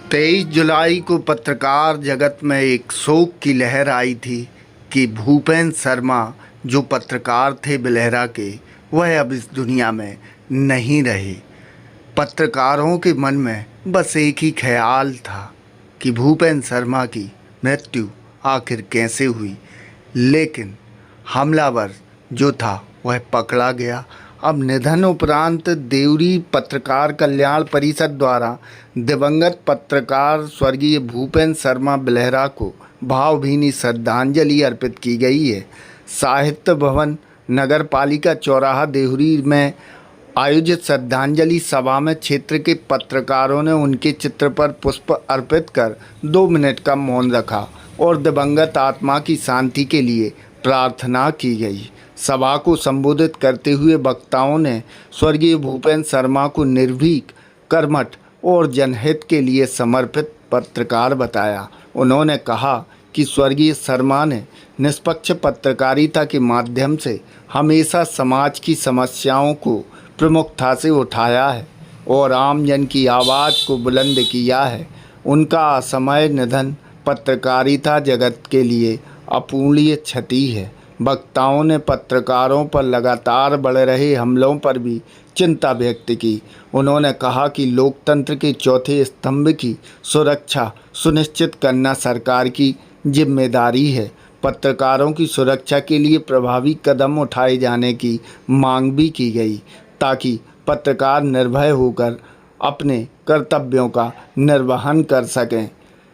23 जुलाई को पत्रकार जगत में एक शोक की लहर आई थी कि भूपेंद्र शर्मा जो पत्रकार थे बिलहरा के, वह अब इस दुनिया में नहीं रहे। पत्रकारों के मन में बस एक ही ख्याल था कि भूपेंद्र शर्मा की मृत्यु आखिर कैसे हुई, लेकिन हमलावर जो था वह पकड़ा गया। अब निधन उपरांत देवरी पत्रकार कल्याण परिषद द्वारा दिवंगत पत्रकार स्वर्गीय भूपेंद्र शर्मा बिलहरा को भावभीनी श्रद्धांजलि अर्पित की गई है। साहित्य भवन नगर पालिका चौराहा देवरी में आयोजित श्रद्धांजलि सभा में क्षेत्र के पत्रकारों ने उनके चित्र पर पुष्प अर्पित कर 2 मिनट का मौन रखा और दिवंगत आत्मा की शांति के लिए प्रार्थना की गई। सभा को संबोधित करते हुए वक्ताओं ने स्वर्गीय भूपेंद्र शर्मा को निर्भीक, कर्मठ और जनहित के लिए समर्पित पत्रकार बताया। उन्होंने कहा कि स्वर्गीय शर्मा ने निष्पक्ष पत्रकारिता के माध्यम से हमेशा समाज की समस्याओं को प्रमुखता से उठाया है और आमजन की आवाज़ को बुलंद किया है। उनका असमय निधन पत्रकारिता जगत के लिए अपूरणीय क्षति है। वक्ताओं ने पत्रकारों पर लगातार बढ़ रहे हमलों पर भी चिंता व्यक्त की। उन्होंने कहा कि लोकतंत्र के चौथे स्तंभ की सुरक्षा सुनिश्चित करना सरकार की जिम्मेदारी है। पत्रकारों की सुरक्षा के लिए प्रभावी कदम उठाए जाने की मांग भी की गई ताकि पत्रकार निर्भय होकर अपने कर्तव्यों का निर्वहन कर सकें।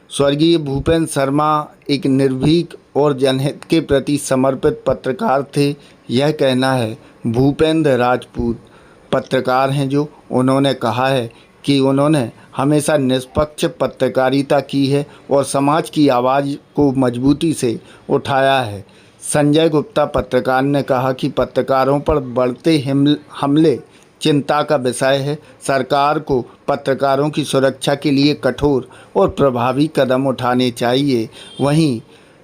स्वर्गीय भूपेंद्र शर्मा एक निर्भीक और जनहित के प्रति समर्पित पत्रकार थे। यह कहना है भूपेंद्र राजपूत पत्रकार हैं जो उन्होंने कहा है कि उन्होंने हमेशा निष्पक्ष पत्रकारिता की है और समाज की आवाज़ को मजबूती से उठाया है। संजय गुप्ता पत्रकार ने कहा कि पत्रकारों पर बढ़ते हमले चिंता का विषय है। सरकार को पत्रकारों की सुरक्षा के लिए कठोर और प्रभावी कदम उठाने चाहिए। वहीं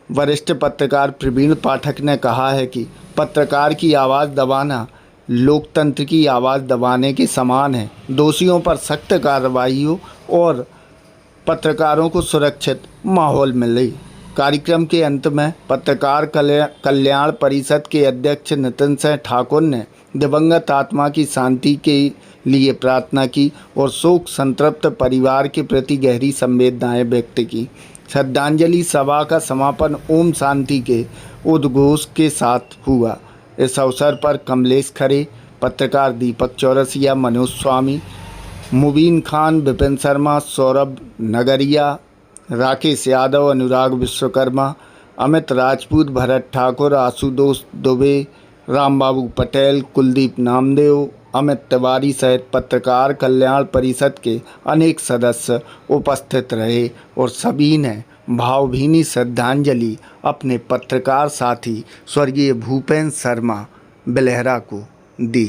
वरिष्ठ पत्रकार प्रवीण पाठक ने कहा है कि पत्रकार की आवाज़ दबाना लोकतंत्र की आवाज़ दबाने के समान है। दोषियों पर सख्त कार्रवाई हो और पत्रकारों को सुरक्षित माहौल मिले। कार्यक्रम के अंत में पत्रकार कल्याण परिषद के अध्यक्ष नितिन सिंह ठाकुर ने दिवंगत आत्मा की शांति के लिए प्रार्थना की और शोक संतप्त परिवार के प्रति गहरी संवेदनाएं व्यक्त की। श्रद्धांजलि सभा का समापन ओम शांति के उद्घोष के साथ हुआ। इस अवसर पर कमलेश खरे, पत्रकार दीपक चौरसिया, मनोज स्वामी, मुबीन खान, विपिन शर्मा, सौरभ नगरिया, राकेश यादव, अनुराग विश्वकर्मा, अमित राजपूत, भरत ठाकुर, आशुतोष दुबे, रामबाबू पटेल, कुलदीप नामदेव, अमित तिवारी सहित पत्रकार कल्याण परिषद के अनेक सदस्य उपस्थित रहे और सभी ने भावभीनी श्रद्धांजलि अपने पत्रकार साथी स्वर्गीय भूपेंद्र शर्मा बिलहरा को दी।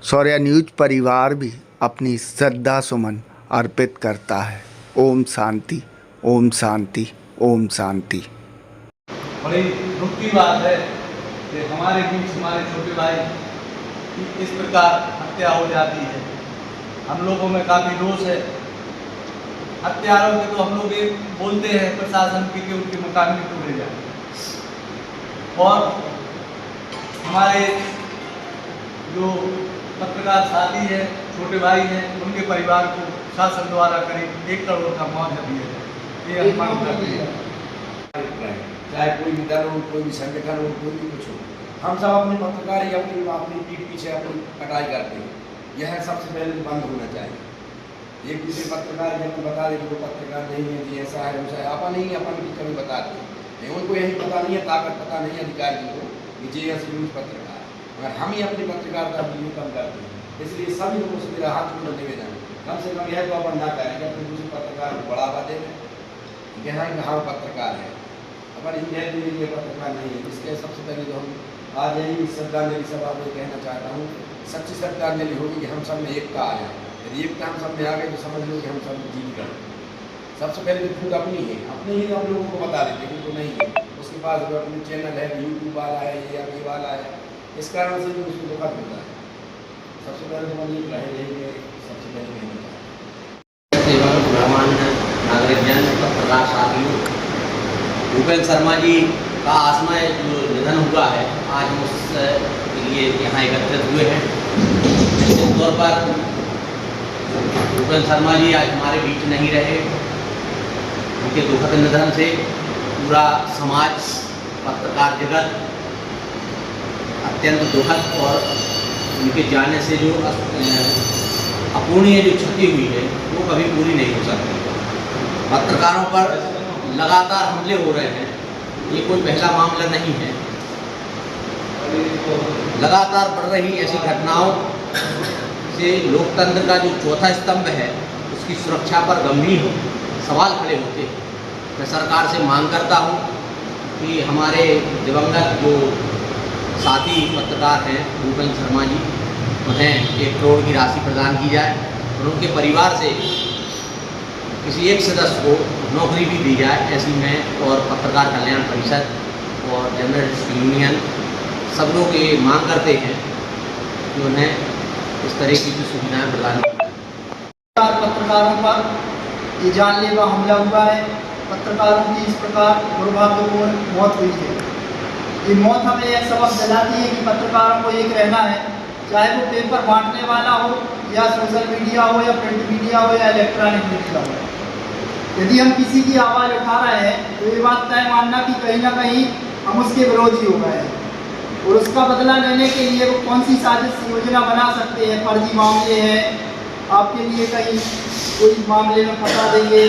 शौर्य न्यूज परिवार भी अपनी श्रद्धा सुमन अर्पित करता है। ओम शांति, ओम शांति, ओम शांति। बड़ी दुख की बात है कि हमारे बीच हमारे छोटे भाई की इस प्रकार हत्या हो जाती है। हम लोगों में काफ़ी रोष है। हत्यारों के तो हम लोग ये बोलते हैं प्रशासन के कि उनके मकान में तोड़े जाए, और हमारे जो पत्रकार साथी है, छोटे भाई हैं, उनके परिवार को शासन द्वारा करीब 1 करोड़ का मुआवजा दिया जाए। ये हम मांग करते हैं। चाहे कोई भी दल हो, कोई भी संगठन हो, कोई भी कुछ हो, हम सब अपने पत्रकार ही अपनी पीठ पीछे अपनी कटाई करते हैं। यह सबसे पहले बंद होना चाहिए। एक दूसरे पत्रकार जब बता दें कि वो पत्रकार नहीं है, जी ऐसा है वैसा है, अपन नहीं अपन की कभी बताते हैं। उनको यही पता नहीं है, ताकत पता नहीं है अधिकारी को कि जी ऐसे न्यूज़ पत्रकार, मगर हम ही अपने पत्रकार का वीडियो कम करते हैं। इसलिए सभी लोगों से मेरा हाथ जोड़ निवेदन, कम से कम यह तो अपन ना करें कि अपने दूसरे पत्रकार को बढ़ावा दें, कहना कि हाँ पत्रकार है, अपन ये पत्रकार नहीं है। इसके सबसे पहले तो हम आज यही श्रद्धांजलि सभा में कहना चाहता हूँ, सच्ची श्रद्धांजलि होगी कि हम सब में एकता आ जाए। यदि एकता हम सब में आ गए तो समझ लो कि हम सब जीत गए। सबसे पहले तो खुद अपनी है, अपने ही हम लोगों को बता देते हैं उनको नहीं है। उसके बाद जो अपने चैनल है, यूट्यूब वाला है या ये वाला है, इस कारण से भी उसको धोखा मिलता है। सबसे पहले तो मन ये रहे सबसे पहले कहना चाहिए। गणमान्य नागरिकजन, पत्रकार साथियों, भूपेंद्र शर्मा जी का आसमय जो निधन हुआ है, आज हम उसके लिए यहाँ एकत्रित हुए हैं। निश्चित तौर पर भूपेंद्र शर्मा जी आज हमारे बीच नहीं रहे। उनके दुखद निधन से पूरा समाज, पत्रकार जगत अत्यंत दुखद, और उनके जाने से जो अपूर्णीय जो क्षति हुई है वो कभी पूरी नहीं हो सकती। पत्रकारों पर लगातार हमले हो रहे हैं, ये कोई पहला मामला नहीं है। लगातार बढ़ रही ऐसी घटनाओं से लोकतंत्र का जो चौथा स्तंभ है उसकी सुरक्षा पर गंभीर सवाल खड़े होते हैं। मैं सरकार से मांग करता हूँ कि हमारे दिवंगत जो साथी पत्रकार हैं भूपेंद्र शर्मा जी, उन्हें 1 करोड़ की राशि प्रदान की जाए और उनके परिवार से किसी एक सदस्य को नौकरी भी दी जाए। ऐसी मैं और पत्रकार कल्याण परिषद और जर्नलिस्ट यूनियन सब लोग ये मांग करते हैं कि उन्हें इस तरह की सुविधाएं प्रदान की जाए। पत्रकारों पर ये जानलेवा हमला हुआ है। पत्रकारों की इस प्रकार दुर्भाग्यपूर्ण मौत हुई है। ये मौत हमें यह सबक दिलाती है कि पत्रकारों को एक रहना है, चाहे वो पेपर बांटने वाला हो या सोशल मीडिया हो या प्रिंट मीडिया हो या इलेक्ट्रॉनिक मीडिया हो। यदि हम किसी की आवाज़ उठा रहे हैं तो ये बात तय मानना कि कहीं ना कहीं हम उसके विरोधी हो गए हैं और उसका बदला लेने के लिए वो कौन सी साजिश योजना बना सकते हैं। फर्जी मामले हैं, आपके लिए कहीं कोई मामले में फंसा देंगे,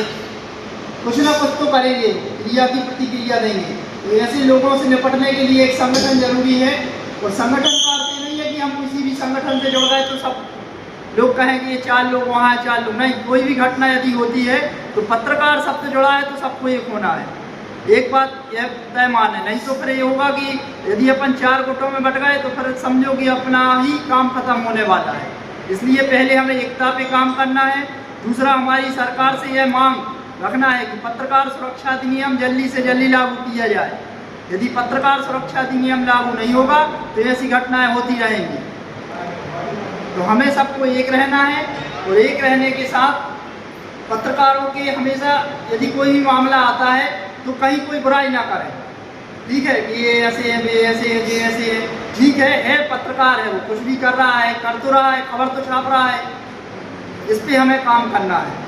कुछ ना कुछ तो करेंगे, क्रिया की प्रतिक्रिया देंगे। तो ऐसे लोगों से निपटने के लिए एक संगठन जरूरी है। और संगठन का अर्थ ये नहीं है कि हम किसी भी संगठन से जुड़ गए तो सब लोग कहें कि ये 4 लोग वहाँ हैं, 4 लोग नहीं। कोई भी घटना यदि होती है तो पत्रकार सबसे जुड़ा है तो सबको एक होना है। एक बात यह तय मान है, नहीं तो फिर ये होगा कि यदि अपन 4 गुटों में बट गए तो फिर समझो कि अपना ही काम खत्म होने वाला है। इसलिए पहले हमें एकता पे काम करना है। दूसरा, हमारी सरकार से यह मांग रखना है कि पत्रकार सुरक्षा अधिनियम जल्दी से जल्दी लागू किया जाए। यदि पत्रकार सुरक्षा अधिनियम लागू नहीं होगा तो ऐसी घटनाएं होती रहेंगी। तो हमें सबको एक रहना है और एक रहने के साथ पत्रकारों के हमेशा यदि कोई भी मामला आता है तो कहीं कोई बुराई ना करें। ठीक है कि ये ऐसे है, वे ऐसे है, ये ऐसे है, ठीक है पत्रकार है, वो कुछ भी कर रहा है, कर तो रहा है, खबर तो छाप रहा है। इस पे हमें काम करना है।